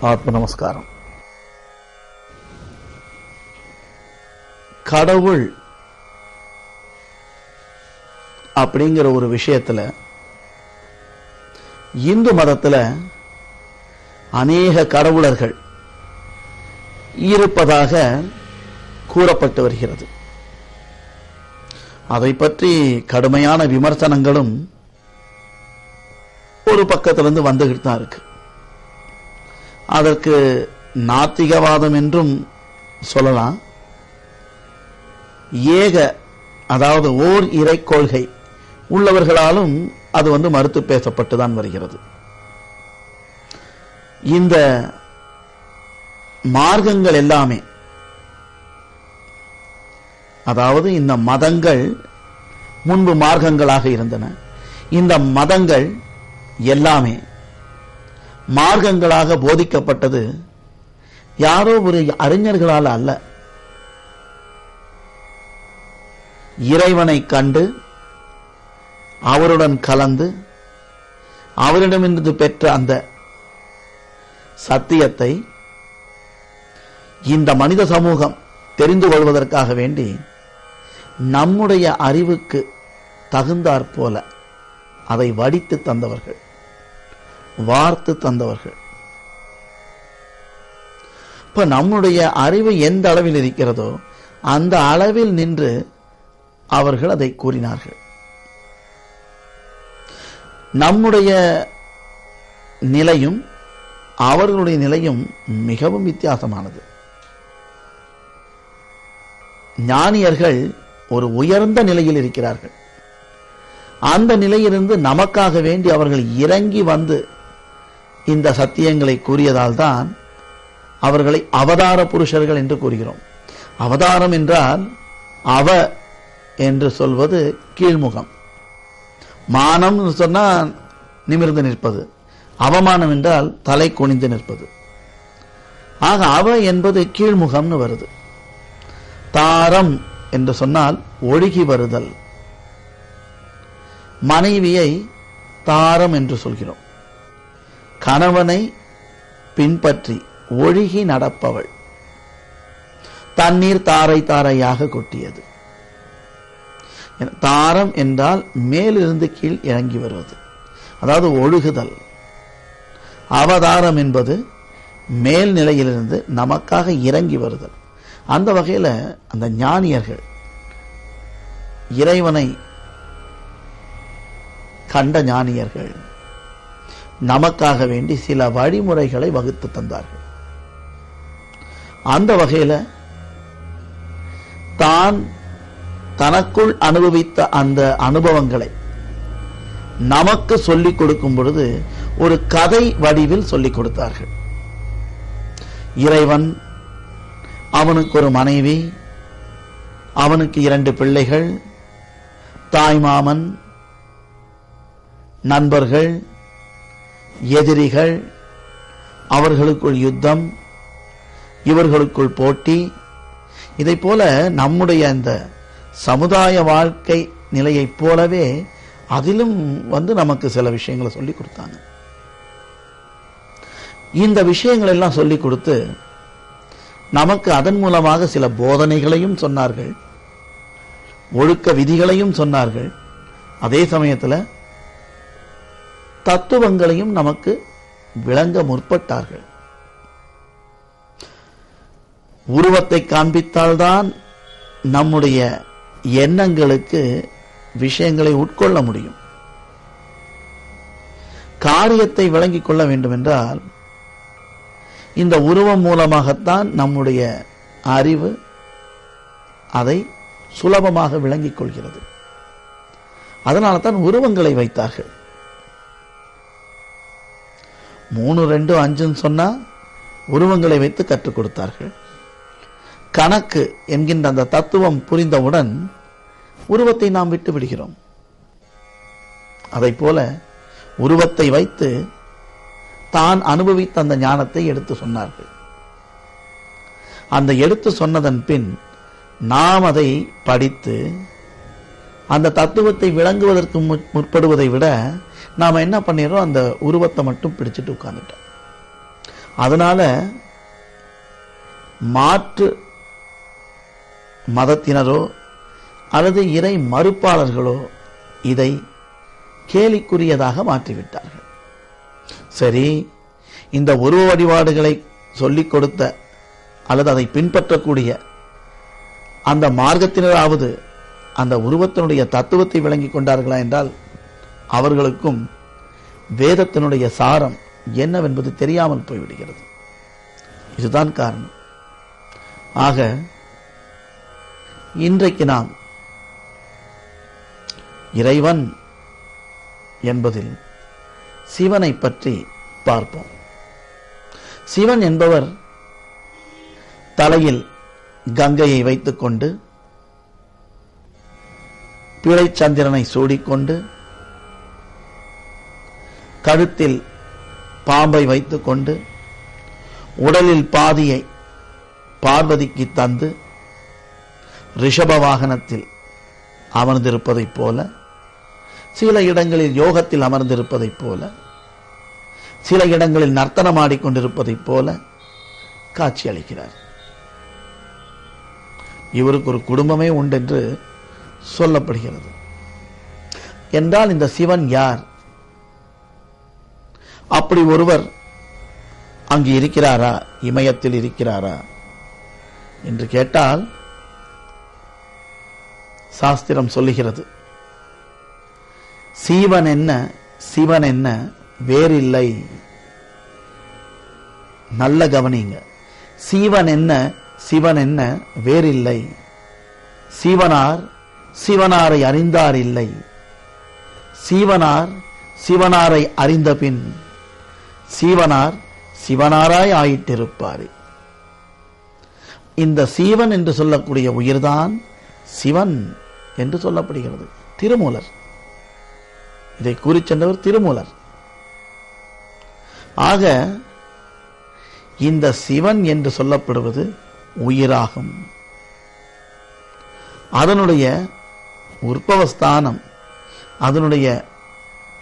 ஆத்ம நமஸ்காரம். கடவுள் அப்படிங்கிற ஒரு விஷயத்துல இந்து மதத்துல அநேக கடவுளர்கள் இருப்பதாக கூறப்பட்டு வருகிறது. அதை பற்றி கடுமையான விமர்சனங்களும் ஒரு பக்கத்திலிருந்து வந்துகிட்டு தான் இருக்கு. அதற்கு நாத்திகவாதம் என்றும் சொல்லலாம். ஏக, அதாவது ஓர் இறை கொள்கை உள்ளவர்களாலும் அது மறுத்து பேசப்பட்டுதான் வருகிறது. இந்த மார்க்கங்கள் எல்லாமே, அதாவது இந்த மதங்கள் முன்பு மார்க்கங்களாக இருந்தன. இந்த மதங்கள் எல்லாமே மார்க்கங்களாக போதிக்கப்பட்டது யாரோ ஒரு அறிஞர்களால் அல்ல. இறைவனை கண்டு அவருடன் கலந்து அவரிடமிருந்து பெற்ற அந்த சத்தியத்தை இந்த மனித சமூகம் தெரிந்து கொள்வதற்காக வேண்டி நம்முடைய அறிவுக்கு தகுந்தாற்போல அதை வடித்து தந்தவர்கள், வார்த்து தந்தவர்கள். இப்ப நம்முடைய அறிவு எந்த அளவில் இருக்கிறதோ அந்த அளவில் நின்று அவர்கள் அதை கூறினார்கள். நம்முடைய நிலையும் அவர்களுடைய நிலையும் மிகவும் வித்தியாசமானது. ஞானியர்கள் ஒரு உயர்ந்த நிலையில் இருக்கிறார்கள். அந்த நிலையிலிருந்து நமக்காக வேண்டி அவர்கள் இறங்கி வந்து இந்த சத்தியங்களை கூறியதால் தான் அவர்களை அவதார புருஷர்கள் என்று கூறுகிறோம். அவதாரம் என்றால் அவ என்று சொல்வது கீழ்முகம், மானம் சொன்னால் நிமிர்ந்து நிற்பது, அவமானம் என்றால் தலை குனிந்து நிற்பது. ஆக அவ என்பது கீழ்முகம்னு வருது. தாரம் என்று சொன்னால் ஒழுகி வருதல். மனைவியை தாரம் என்று சொல்கிறோம். கணவனை பின்பற்றி ஒழுகி நடப்பவள். தண்ணீர் தாரை தாரையாக கொட்டியது. தாரம் என்றால் மேலிருந்து கீழ் இறங்கி வருவது, அதாவது ஒழுகுதல். அவதாரம் என்பது மேல் நிலையிலிருந்து நமக்காக இறங்கி வருதல். அந்த வகையில் அந்த ஞானியர்கள் இறைவனை கண்ட ஞானியர்கள் நமக்காக வேண்டி சில வழிமுறைகளை வகுத்து தந்தார்கள். அந்த வகையில் தான் தனக்குள் அனுபவித்த அந்த அனுபவங்களை நமக்கு சொல்லிக் கொடுக்கும் பொழுது ஒரு கதை வடிவில் சொல்லிக் கொடுத்தார்கள். இறைவன், அவனுக்கு ஒரு மனைவி, அவனுக்கு 2 பிள்ளைகள், தாய்மாமன், நண்பர்கள், எதிரிகள், அவர்களுக்குள் யுத்தம், இவர்களுக்குள் போட்டி. இதை போல நம்முடைய அந்த சமுதாய வாழ்க்கை நிலையைப் போலவே அதிலும் நமக்கு சில விஷயங்களை சொல்லிக் கொடுத்தாங்க. இந்த விஷயங்கள் எல்லாம் சொல்லிக் கொடுத்து நமக்கு அதன் மூலமாக சில போதனைகளையும் சொன்னார்கள், ஒழுக்க விதிகளையும் சொன்னார்கள். அதே சமயத்தில் தத்துவங்களையும் நமக்கு விளங்க முற்பட்டார்கள். உருவத்தை காண்பித்தால்தான் நம்முடைய எண்ணங்களுக்கு விஷயங்களை உட்கொள்ள முடியும். காரியத்தை விளங்கிக் கொள்ள வேண்டும் என்றால் இந்த உருவம் மூலமாகத்தான் நம்முடைய அறிவு அதை சுலபமாக விளங்கிக் கொள்கிறது. அதனால தான் உருவங்களை வைத்தார்கள். 3, 2, 5 சொன்னா உருவங்களை வைத்து கற்றுக் கொடுத்தார்கள். கணக்கு என்கின்ற அந்த தத்துவம் புரிந்தவுடன் உருவத்தை நாம் விட்டு விடுகிறோம். அதை போல உருவத்தை வைத்து தான் அனுபவித்த அந்த ஞானத்தை எடுத்து சொன்னார்கள். அந்த எடுத்து சொன்னதன் பின் நாம் அதை படித்து அந்த தத்துவத்தை விளங்குவதற்கு முற்படுவதை விட நாம என்ன பண்ணிடுறோம், அந்த உருவத்தை மட்டும் பிடிச்சிட்டு உட்கார்ந்துட்டோம். அதனால மாற்று மதத்தினரோ அல்லது இறை மறுப்பாளர்களோ இதை கேலிக்குரியதாக மாற்றிவிட்டார்கள். சரி, இந்த உருவ வழிபாடுகளை சொல்லிக் கொடுத்த அல்லது அதை பின்பற்றக்கூடிய அந்த மார்க்கத்தினராவது அந்த உருவத்தினுடைய தத்துவத்தை விளங்கிக் கொண்டார்களா என்றால் அவர்களுக்கும் வேதத்தினுடைய சாரம் என்னவென்பது தெரியாமல் போய்விடுகிறது. இதுதான் காரணம். ஆக இன்றைக்கு நாம் இறைவன் என்பதில் சிவனை பற்றி பார்ப்போம். சிவன் என்பவர் தலையில் கங்கையை வைத்துக் கொண்டு, பிறை சந்திரனை சூடிக்கொண்டு, கழுத்தில் பாம்பை வைத்துக் கொண்டு, உடலில் பாதியை பார்வதிக்கு தந்து ரிஷப வாகனத்தில் அமர்ந்திருப்பதைப் போல, சில இடங்களில் யோகத்தில் அமர்ந்திருப்பதைப் போல, சில இடங்களில் நர்த்தனமாடிக்கொண்டிருப்பதைப் போல காட்சி அளிக்கிறார். இவருக்கு ஒரு குடும்பமே உண்டென்று சொல்லப்படுகிறது. என்றால் இந்த சிவன் யார்? அப்படி ஒருவர் அங்கு இருக்கிறாரா, இமயத்தில் இருக்கிறாரா என்று கேட்டால் சாஸ்திரம் சொல்லுகிறது, சீவன் என்ன சிவன் என்ன வேறில்லை. நல்ல கவனிங்க. சீவன் என்ன சிவன் என்ன வேறில்லை. சீவனார் சிவனாரை அறிந்தார் இல்லை. சீவனார் சிவனாரை அறிந்த பின் சீவனார் சிவனாராய் ஆயிட்டிருப்பார். இந்த சீவன் என்று சொல்லக்கூடிய உயிர்தான் சிவன் என்று சொல்லப்படுகிறது. திருமூலர் இதை கூறி சென்றவர் திருமூலர். ஆக இந்த சிவன் என்று சொல்லப்படுவது உயிராகும். அதனுடைய உற்பவஸ்தானம், அதனுடைய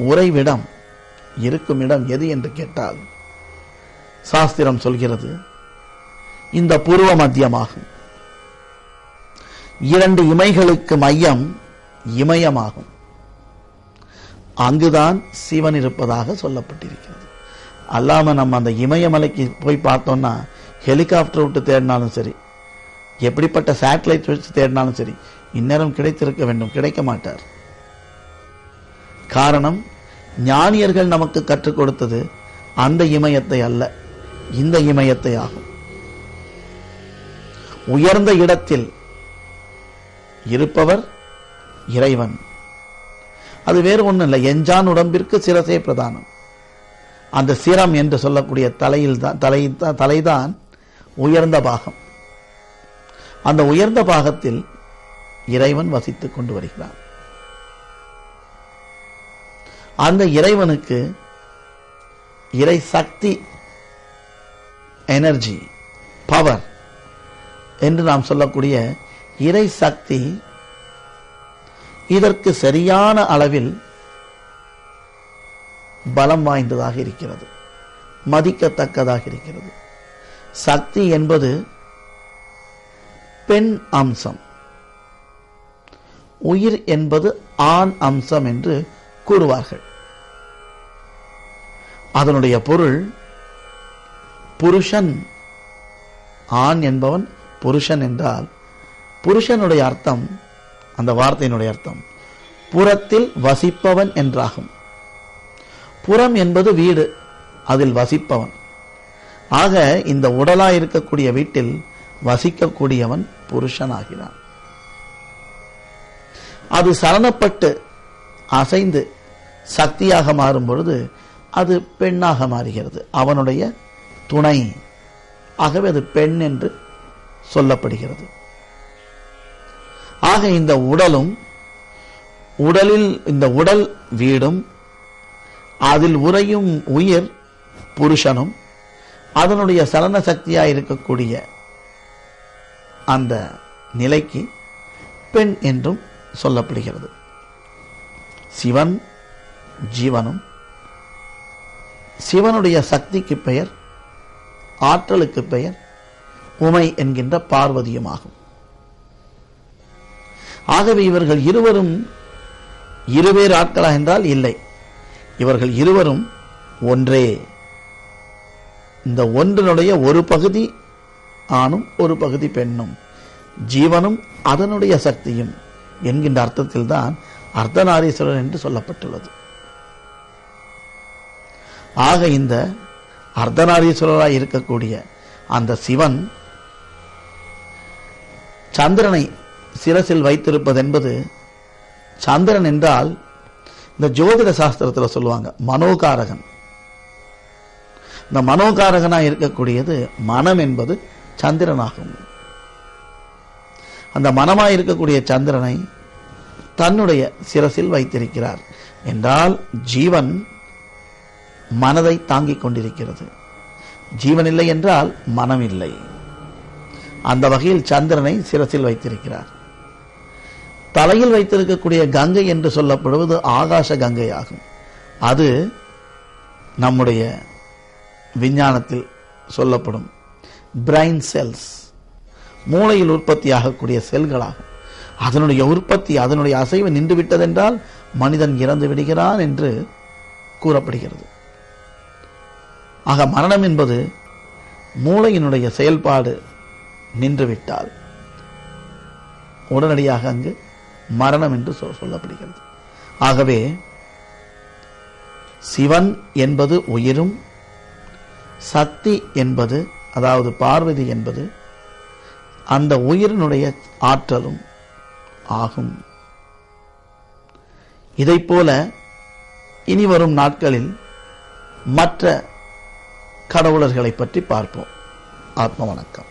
உறைவிடம், இருக்கும் இடம் எது என்று கேட்டால் சாஸ்திரம் சொல்கிறது இந்த பூர்வ மத்தியமாகும். 2 இமைகளுக்கு மையம் இமயமாகும். அங்குதான் சிவன் இருப்பதாக சொல்லப்பட்டிருக்கிறது. அல்லாம நம்ம அந்த இமயமலைக்கு போய் பார்த்தோம்னா ஹெலிகாப்டர் விட்டு தேடினாலும் சரி, எப்படிப்பட்ட சேட்டலைட் வச்சு தேடினாலும் சரி, இந்நேரம் கிடைத்திருக்க வேண்டும், கிடைக்க மாட்டார். காரணம், ஞானியர்கள் நமக்கு கற்றுக் கொடுத்தது அந்த இமயத்தை அல்ல, இந்த இமயத்தை ஆகும். உயர்ந்த இடத்தில் இருப்பவர் இறைவன். அது வேறு ஒன்றும் இல்லை, எஞ்சான் உடம்பிற்கு சிரசே பிரதானம். அந்த சிரம் என்று சொல்லக்கூடிய தலைதான் உயர்ந்த பாகம். அந்த உயர்ந்த பாகத்தில் இறைவன் வசித்துக் கொண்டு வருகிறான். அந்த இறைவனுக்கு இறை சக்தி, எனர்ஜி, பவர் என்று நாம் சொல்லக்கூடிய இறை சக்தி இதற்கு சரியான அளவில் பலம் வாய்ந்ததாக இருக்கிறது, மதிக்கத்தக்கதாக இருக்கிறது. சக்தி என்பது பெண் அம்சம், உயிர் என்பது ஆண் அம்சம் என்று கூறுவார்கள். அதனுடைய பொருள் புருஷன். ஆண் என்பவன் புருஷன் என்றால் புருஷனுடைய அர்த்தம், அந்த வார்த்தையினுடைய அர்த்தம் புறத்தில் வசிப்பவன் என்றாகும். புறம் என்பது வீடு, அதில் வசிப்பவன். ஆக இந்த உடலாய் இருக்கக்கூடிய வீட்டில் வசிக்கக்கூடியவன் புருஷன் ஆகிறான். அது சலனப்பட்டு அசைந்து சக்தியாக மாறும் பொழுது அது பெண்ணாக மாறுகிறது, அவனுடைய துணை. ஆகவே அது பெண் என்று சொல்லப்படுகிறது. ஆக இந்த உடலும், உடலில் இந்த உடல் வீடும், அதில் உறையும் உயிர் புருஷனும், அதனுடைய சலன சக்தியாய் இருக்கக்கூடிய அந்த நிலைக்கு பெண் என்றும் சொல்லப்படுகிறது. சிவன் ஜீவனும், சிவனுடைய சக்திக்கு பெயர் ஆற்றலுக்கு பெயர் உமை என்கின்ற பார்வதியுமாகும். ஆகவே இவர்கள் இருவரும் இருவேறு ஆட்களா என்றால் இல்லை, இவர்கள் இருவரும் ஒன்றே. இந்த ஒன்றினுடைய ஒரு பகுதி ஆணும் ஒரு பகுதி பெண்ணும், ஜீவனும் அதனுடைய சக்தியும் என்கின்ற அர்த்தத்தில் தான் அர்த்தநாரீஸ்வரர் என்று சொல்லப்பட்டுள்ளது. ஆக இந்த அர்த்தநாரீஸ்வரராய் இருக்கக்கூடிய அந்த சிவன் சந்திரனை சிரசில் வைத்திருப்பது என்பது, சந்திரன் என்றால் இந்த ஜோதிட சாஸ்திரத்தில் சொல்லுவாங்க மனோகாரகன். இந்த மனோகாரகனாக இருக்கக்கூடியது மனம் என்பது சந்திரனாகும். அந்த மனமாய் இருக்கக்கூடிய சந்திரனை தன்னுடைய சிரசில் வைத்திருக்கிறார் என்றால் ஜீவன் மனதை தாங்கிக் கொண்டிருக்கிறது. ஜீவன் இல்லை என்றால் மனம் இல்லை. அந்த வகையில் சந்திரனை சிரசில் வைத்திருக்கிறார். தலையில் வைத்திருக்கக்கூடிய கங்கை என்று சொல்லப்படுவது ஆகாச கங்கை ஆகும். அது நம்முடைய விஞ்ஞானத்தில் சொல்லப்படும் பிரைன் செல்ஸ், மூளையில் உற்பத்தி ஆகக்கூடிய செல்களாகும். அதனுடைய உற்பத்தி, அதனுடைய அசைவு நின்று விட்டதென்றால் மனிதன் இறந்து விடுகிறான் என்று கூறப்படுகிறது. ஆக மரணம் என்பது மூளையினுடைய செயல்பாடு நின்றுவிட்டால் உடனடியாக அங்கு மரணம் என்று சொல்லப்படுகிறது. ஆகவே சிவன் என்பது உயிரும், சக்தி என்பது அதாவது பார்வதி என்பது அந்த உயிரினுடைய ஆற்றலும் ஆகும். இதைப்போல இனி வரும் நாட்களில் மற்ற கடவுளர்களை பற்றி பார்ப்போம். ஆத்ம வணக்கம்.